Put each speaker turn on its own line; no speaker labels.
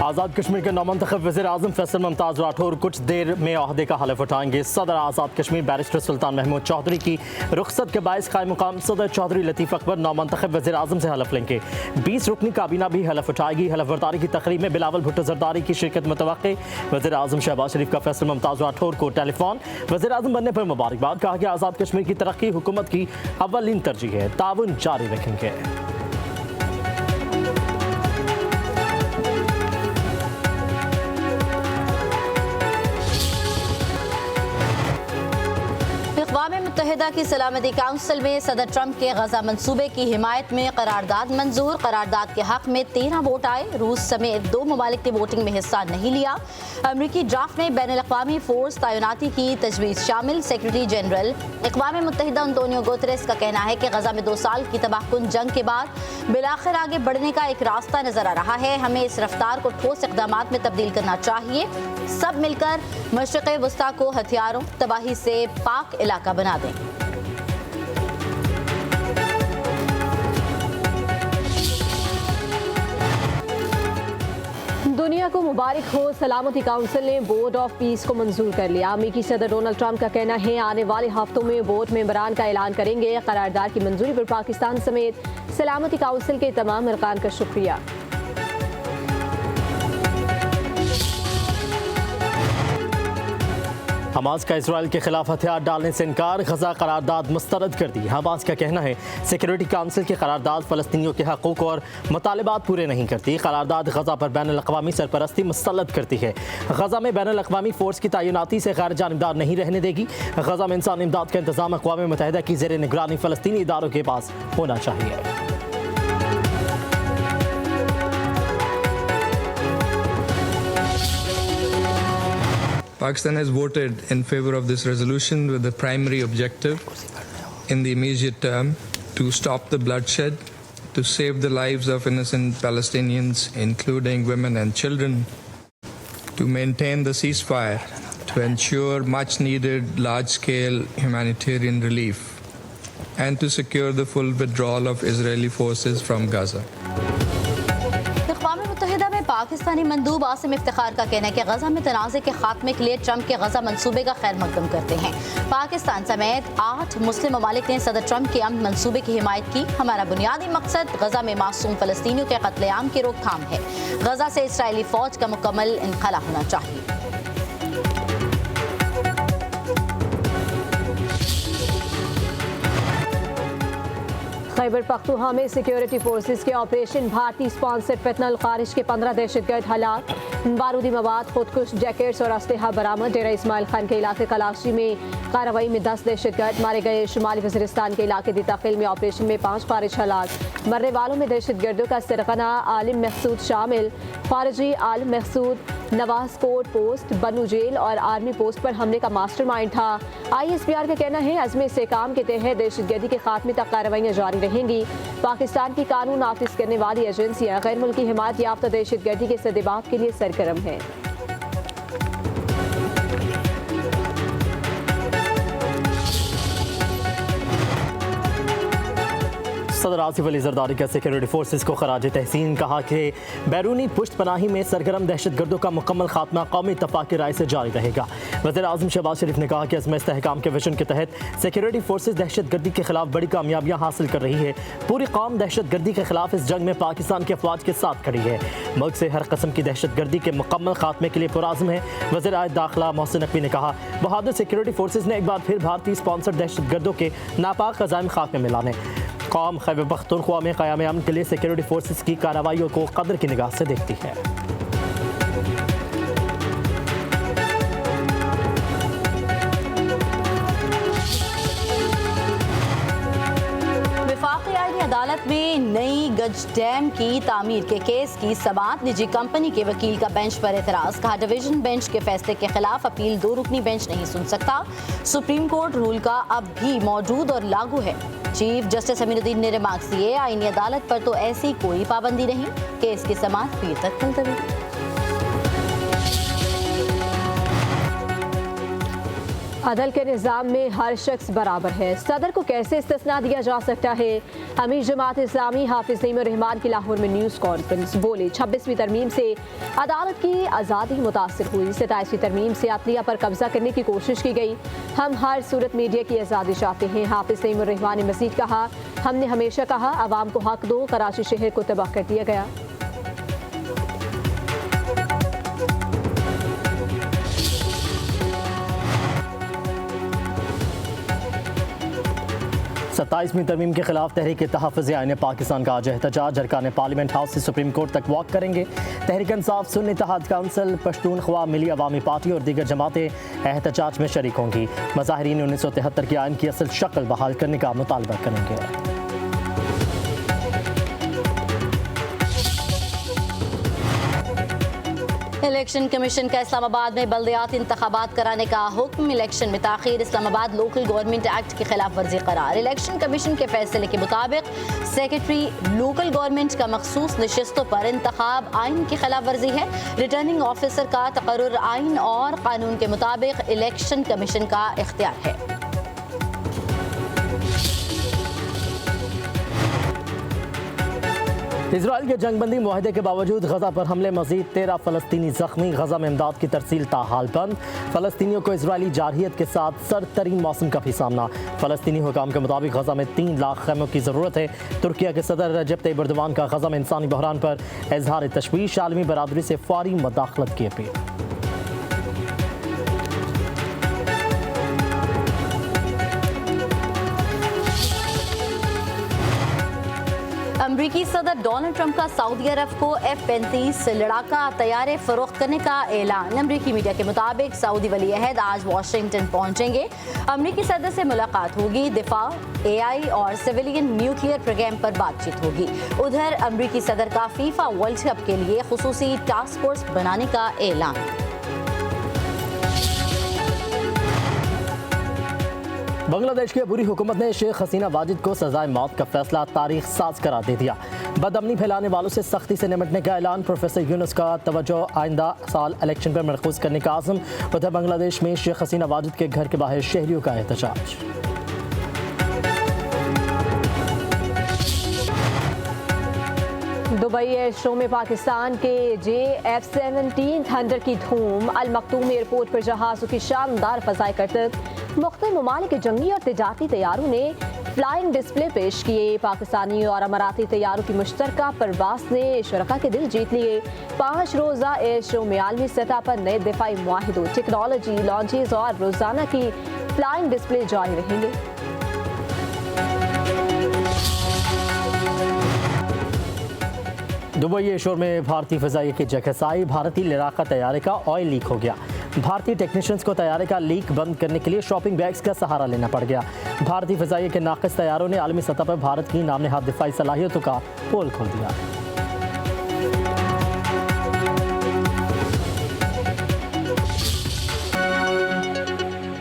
आज़ाद कश्मीर के नौमंतखब वज़ीर आज़म फैसल मुमताज़ राठौर कुछ देर में ओहदे का हलफ उठाएंगे। सदर आज़ाद कश्मीर बैरिस्टर सुल्तान महमूद चौधरी की रुखसत के बायस क़ायम मुकाम सदर चौधरी लतीफ़ अकबर नौमंतखब वज़ीर आज़म से हलफ लेंगे। 20 रुकनी काबीना भी हलफ उठाएगी। हलफ बर्दारी की तकरीब में बिलावल भुट्टो जरदारी की शिरकत मुतवक्के। वज़ीर आज़म शहबाज शरीफ का फैसल मुमताज़ राठौर को टेलीफोन। वज़ीर आज़म बनने पर मुबारकबाद। कहा कि आज़ाद कश्मीर की तरक्की हुकूमत की अव्वलीन तरजीह है, ताउन जारी रखेंगे।
अक़वाम मुत्तहिदा की सलामती काउंसिल में सदर ट्रंप के गजा मंसूबे की हिमायत में करारदाद मंजूर। करारदाद के हक में 13 वोट आए। रूस समेत 2 ममालिक ने वोटिंग में हिस्सा नहीं लिया। अमरीकी ड्राफ्ट में बैनुल अक़वामी फोर्स तैनाती की तजवीज़ शामिल। सेक्रेटरी जनरल अक़वाम मुत्तहिदा अंतोनियो गुतेरेस का कहना है कि गजा में 2 साल की तबाहकुन जंग के बाद बिलाखिर आगे बढ़ने का एक रास्ता नजर आ रहा है। हमें इस रफ्तार को ठोस इक़दामात में तब्दील करना चाहिए। सब मिलकर मशरिक़ वस्ता को हथियारों तबाही से पाक इलाका बना दें।
दुनिया को मुबारक हो, सलामती काउंसिल ने बोर्ड ऑफ पीस को मंजूर कर लिया। अमेरिकी सदर डोनाल्ड ट्रंप का कहना है आने वाले हफ्तों में बोर्ड मेंबरान का ऐलान करेंगे। करारदाद की मंजूरी पर पाकिस्तान समेत सलामती काउंसिल के तमाम अरकान का शुक्रिया।
हमास का इसराइल के खिलाफ हथियार डालने से इनकार। गजा करारदाद मुस्तरद कर दी। हमास का कहना है सिक्योरिटी काउंसिल की करारदाद फ़लस्तीनियों के हकूक़ और मुतालिबात पूरे नहीं करती। करारदाद गजा पर बैनुल अक़वामी सरपरस्ती मुसल्लत करती है। गजा में बैनुल अक़वामी फ़ोर्स की तैनाती से गैर जानिबदार नहीं रहने देगी। गजा में इंसानी इमदाद का इंतज़ाम अक़वाम मुत्तहिदा की ज़ेर निगरानी फ़लस्तीनी इदारों के पास होना चाहिए।
Pakistan has voted in favor of this resolution with the primary objective in the immediate term to stop the bloodshed, to save the lives of innocent Palestinians, including women and children, to maintain the ceasefire, to ensure much needed large-scale humanitarian relief, and to secure the full withdrawal of Israeli forces from Gaza.
Pakistani मंदूब Asim Iftikhar का कहना है कि गजा में तनाज़े के खात्मे के लिए Trump के गजा मंसूबे का खैर मकदम करते हैं। पाकिस्तान समेत 8 मुस्लिम ममालिक ने सदर ट्रंप के अमन मंसूबे की हिमायत की। हमारा बुनियादी मकसद गजा में मासूम फ़लस्तीनियों के कत्लेआम की रोकथाम है। गजा से इसराइली फ़ौज का मुकम्मल इनखला होना चाहिए।
खैबर पख्तूनख्वा में सिक्योरिटी फोर्सेस के ऑपरेशन भारतीय स्पॉन्सर्ड फितनल खारिज के 15 दहशतगर्द हलाक। बारूदी मवाद, खुदकुश जैकेट्स और असलहा बरामद। डेरा इस्माइल खान के इलाके कलाशी में कार्रवाई में 10 दहशतगर्द मारे गए। शुमाली वज़ीरिस्तान के इलाके दिताखिल में ऑपरेशन में 5 खारिज हलाक। मरने वालों में दहशतगर्दों का सरगना आलिम महसूद शामिल। खारिजी आलिम महसूद नवाज कोट पोस्ट, बनू जेल और आर्मी पोस्ट पर हमले का मास्टरमाइंड था। ISPR का कहना है अज़्म इस्तेहकाम के तहत दहशतगर्दी के खात्मे तक कार्रवाइयाँ जारी रहेंगी। पाकिस्तान की कानून नाफिज करने वाली एजेंसियाँ गैर मुल्की हिमायत याफ्ता दहशतगर्दी के सद्देबाप के लिए सरगर्म हैं।
सदर आसिफ अली जरदारी का सिक्योरिटी फोर्सेस को खराज तहसीन। कहा कि बैरूनी पुश्त पनाही में सरगर्म दहशतगर्दों का मुकम्मल खात्मा कौमी इत्तफाक की राय से जारी रहेगा। वज़ीर आज़म शहबाज शरीफ ने कहा कि अज़्म इस्तेहकाम के विजन के तहत सिक्योरिटी फोर्सेस दहशतगर्दी के खिलाफ बड़ी कामयाबियाँ हासिल कर रही है। पूरी कौम दहशतगर्दी के खिलाफ इस जंग में पाकिस्तान के अफवाज के साथ खड़ी है। मुल्क से हर कस्म की दहशतगर्दी के मुकम्मल खात्मे के लिए पुराज़्म है। वज़ीर आज़म दाखिला मोहसिन नकवी ने कहा बहादुर सिक्योरिटी फोर्सेस ने एक बार फिर भारतीय स्पॉन्सर्ड दहशतगर्दों के नापाक अज़ाइम खात्मे में लाने। कौम खैबर पख्तूनख्वा में क़याम अमन के लिए सिक्योरिटी फोर्सेस की कार्रवाइयों को कदर की निगाह से देखती है।
वफाकी आईनी अदालत में नई गज डैम की तामीर के केस की समाअत। निजी कंपनी के वकील का बेंच पर एतराज़। कहा डिवीजन बेंच के फैसले के खिलाफ अपील 2 रुकनी बेंच नहीं सुन सकता। सुप्रीम कोर्ट रूल का अब भी मौजूद और लागू है। चीफ जस्टिस अमीनुद्दीन ने रिमार्क्स दिए आईनी अदालत पर तो ऐसी कोई पाबंदी नहीं। केस की समाअत पीर तक मुलतवी।
अदल के निज़ाम में हर शख्स बराबर है, सदर को कैसे इस्तिस्ना दिया जा सकता है। अमीर जमात इस्लामी हाफिज नईम रहमान की लाहौर में न्यूज़ कॉन्फ्रेंस, बोले 26वीं तरमीम से अदालत की आज़ादी मुतासर हुई, 27वीं तरमीम से अदलिया पर कब्जा करने की कोशिश की गई। हम हर सूरत मीडिया की आज़ादी चाहते हैं। हाफिज नईम रहमान ने मज़ीद कहा, हमने हमेशा कहा अवाम को हक दो, कराची शहर को तबाह कर दिया गया।
सत्ताईसवीं तरमीम के खिलाफ तहरीक तहफ़्फ़ुज़ आईन पाकिस्तान का आज एहतजाज, अरकान पार्लियामेंट हाउस से सुप्रीम कोर्ट तक वॉक करेंगे। तहरीक इंसाफ, सुन्नी इत्तेहाद काउंसिल, पश्तूनख्वा, मिली अवामी पार्टी और दीगर जमातें एहतजाज में शरीक होंगी। मुज़ाहिरीन 1973 के आइन की असल शक्ल बहाल करने का मुतालबा करेंगे।
इलेक्शन कमीशन का इस्लामाबाद में बल्दियाती इंतखाबात कराने का हुक्म, इलेक्शन में ताख़ीर, इस्लामाबाद लोकल गवर्नमेंट एक्ट की खिलाफ वर्जी करार। इलेक्शन कमीशन के फैसले के मुताबिक सेक्रेटरी लोकल गवर्नमेंट का मखसूस नशिस्तों पर इंतखाब आइन की खिलाफ वर्जी है। रिटर्निंग ऑफिसर का तकर्रुर आइन और कानून के मुताबिक इलेक्शन कमीशन का इख्तियार है।
इजराइल के जंगबंदी मुआहदे के बावजूद गजा पर हमले, मजीद 13 फ़लस्तीनी जख्मी, गजा में इमदाद की तरसील ताहाल बंद। फ़लस्तीनियों को इजरायली जारहियत के साथ सर्द तरीन मौसम का भी सामना। फ़लस्तीनी हुकाम के मुताबिक गजा में 3 लाख खैमों की ज़रूरत है। तुर्किया के सदर रजब तैयब एर्दोगान का गजा में इंसानी बहरान पर इजहार तशवीश, आलमी बरादरी से फौरी मदाखलत की अपील।
अमरीकी सदर डोनाल्ड ट्रंप का सऊदी अरब को F-35 लड़ाका तैयारे फरोख्त करने का ऐलान। अमरीकी मीडिया के मुताबिक सऊदी वली अहद आज वाशिंगटन पहुंचेंगे। अमरीकी सदर से मुलाकात होगी, दिफा, AI और सिविलियन न्यूक्लियर प्रोग्राम पर बातचीत होगी। उधर अमरीकी सदर का फीफा वर्ल्ड कप के लिए खुसूसी टास्क फोर्स बनाने का ऐलान।
बांग्लादेश की अबूरी हुकूमत ने शेख हसीना वाजिद को सजाए मौत का फैसला तारीख साज करार दे दिया। बदअमनी फैलाने वालों से सख्ती से निपटने का ऐलान। प्रोफेसर यूनुस का तवज्जो आइंदा साल इलेक्शन पर मरकूज करने का आज़म। उधर बांग्लादेश में शेख हसीना वाजिद के घर के बाहर शहरियों का एहतजाज।
दुबई एयर शो में पाकिस्तान के JF-17 थंडर की धूम। अल मखतूम एयरपोर्ट पर जहाज़ों की शानदार फज़ाई करतब। मुख्तलिफ ममालिक के जंगी और तिजारती तैयारों ने फ्लाइंग डिस्प्ले पेश किए। पाकिस्तानी और अमाराती तैयारों की मुश्तरका परवास ने शुरका के दिल जीत लिए। 5 रोज़ा एयर शो में आलमी सतह पर नए दिफाई मुआहिदों, टेक्नोलॉजी लॉन्चेज और रोज़ाना की फ्लाइंग डिस्प्ले जारी रहेंगे।
दुबई एयर शो में भारतीय फ़िज़ाई की जगहसाई। भारतीय लड़ाका तैयारे का ऑयल लीक हो गया। भारतीय टेक्नीशियंस को तैयारे का लीक बंद करने के लिए शॉपिंग बैग्स का सहारा लेना पड़ गया। भारतीय फ़िज़ाई के नाक़िस तैयारों ने आलमी सतह पर भारत की नाम नहाद दिफाई सलाहियतों का पोल खोल दिया।